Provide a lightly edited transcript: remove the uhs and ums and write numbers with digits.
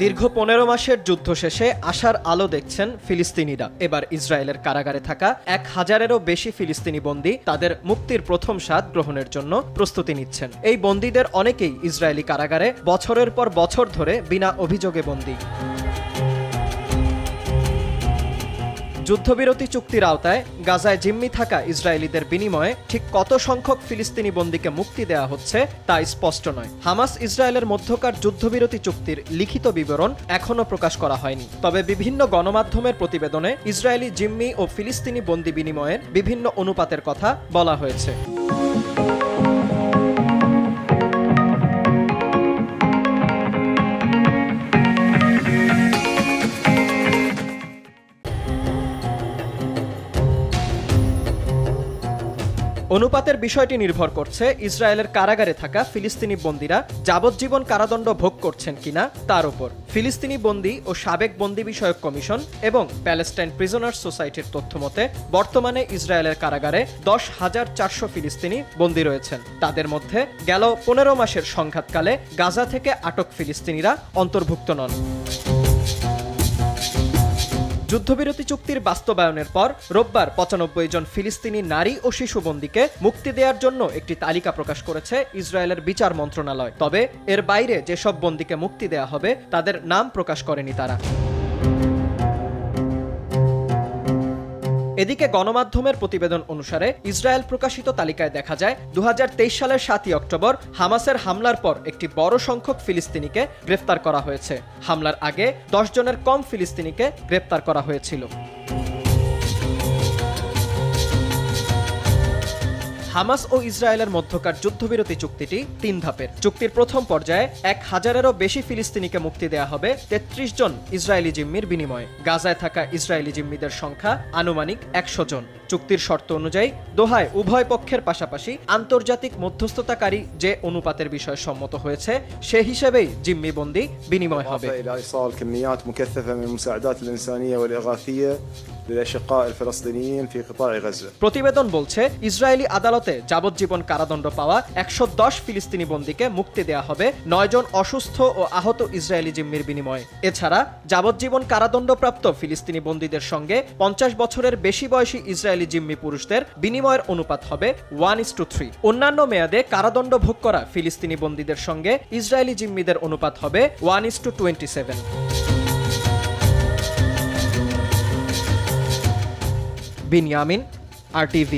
দীর্ঘ ১৫ মাসের যুদ্ধ শেষে আশার আলো দেখছেন ফিলিস্তিনিরা। এবার ইসরায়েলের কারাগারে থাকা ১,০০০-এরও বেশি ফিলিস্তিনি বন্দী তাদের মুক্তির প্রথম স্বাদ গ্রহণের জন্য প্রস্তুতি নিচ্ছেন। এই বন্দীদের অনেকেই ইসরায়েলি কারাগারে বছরের পর বছর ধরে বিনা অভিযোগে বন্দী। যুদ্ধবিরতি চুক্তির আওতায় গাজায় জিম্মি থাকা ইসরায়েলিদের বিনিময়ে ঠিক কত সংখ্যক ফিলিস্তিনি বন্দীকে মুক্তি দেওয়া হচ্ছে তা স্পষ্ট নয়। হামাস ইসরায়েলের মধ্যকার যুদ্ধবিরতি চুক্তির লিখিত বিবরণ এখনও প্রকাশ করা হয়নি। তবে বিভিন্ন গণমাধ্যমের প্রতিবেদনে ইসরায়েলি জিম্মি ও ফিলিস্তিনি বন্দী বিনিময়ের বিভিন্ন অনুপাতের কথা বলা হয়েছে। অনুপাতের বিষয়টি নির্ভর করছে ইসরায়েলের কারাগারে থাকা ফিলিস্তিনি বন্দীরা যাবজ্জীবন কারাদণ্ড ভোগ করছেন কিনা তার উপর। ফিলিস্তিনি বন্দী ও সাবেক বন্দী বিষয়ক কমিশন এবং প্যালেস্টাইন প্রিজনার্স সোসাইটির তথ্যমতে বর্তমানে ইসরায়েলের কারাগারে ১০,৪০০ ফিলিস্তিনি বন্দী রয়েছেন। তাদের মধ্যে গেল ১৫ মাসের সংঘাতকালে গাজা থেকে আটক ফিলিস্তিনিরা অন্তর্ভুক্ত নন। যুদ্ধবিরতি চুক্তির বাস্তবায়নের পর রোববার ৯৫ জন ফিলিস্তিনি নারী ও শিশু বন্দীকে মুক্তি দেওয়ার জন্য একটি তালিকা প্রকাশ করেছে ইসরায়েলের বিচার মন্ত্রণালয়। তবে এর বাইরে যেসব বন্দীকে মুক্তি দেওয়া হবে তাদের নাম প্রকাশ করেনি তারা। এদিকে গণমাধ্যমের প্রতিবেদন অনুসারে ইসরায়েল প্রকাশিত তালিকায় দেখা যায় ২০২৩ সালের ৭ই অক্টোবর হামাসের হামলার পর একটি বড় সংখ্যক ফিলিস্তিনিকে গ্রেফতার করা হয়েছে। হামলার আগে ১০ জনের কম ফিলিস্তিনিকে গ্রেফতার করা হয়েছিল। হামাস ও ইসরায়েলের মধ্যকার যুদ্ধবিরতি চুক্তিটি ৩ ধাপের। চুক্তির প্রথম পর্যায়ে ১,০০০-এরও বেশি ফিলিস্তিনিকে মুক্তি দেওয়া হবে ৩৩ জন ইসরায়েলি জিম্মির বিনিময়ে। গাজায় থাকা ইসরায়েলি জিম্মিদের সংখ্যা আনুমানিক ১০০ জন। চুক্তির শর্ত অনুযায়ী দোহায় উভয় পক্ষের পাশাপাশি আন্তর্জাতিক মধ্যস্থতাকারী যে অনুপাতের বিষয়ে সম্মত হয়েছে সে হিসেবেই জিম্মি বন্দী বিনিময় হবে। প্রতিবেদন বলছে ইসরায়েলি আদালতে যাবজ্জীবন কারাদণ্ড পাওয়া ১১০ ফিলিস্তিনি বন্দীকে মুক্তি দেওয়া হবে ৯ জন অসুস্থ ও আহত ইসরায়েলি জিম্মির বিনিময়ে। এছাড়া যাবজ্জীবন কারাদণ্ডপ্রাপ্ত ফিলিস্তিনি বন্দীদের সঙ্গে ৫০ বছরের বেশি বয়সী ইসরায়েলি জিম্মি পুরুষদের বিনিময়ের অনুপাত হবে 1:3। অন্যান্য মেয়াদে কারাদণ্ড ভোগ করা ফিলিস্তিনি বন্দীদের সঙ্গে ইসরায়েলি জিম্মিদের অনুপাত হবে 1:27। বিনিয়ামিন, RTV।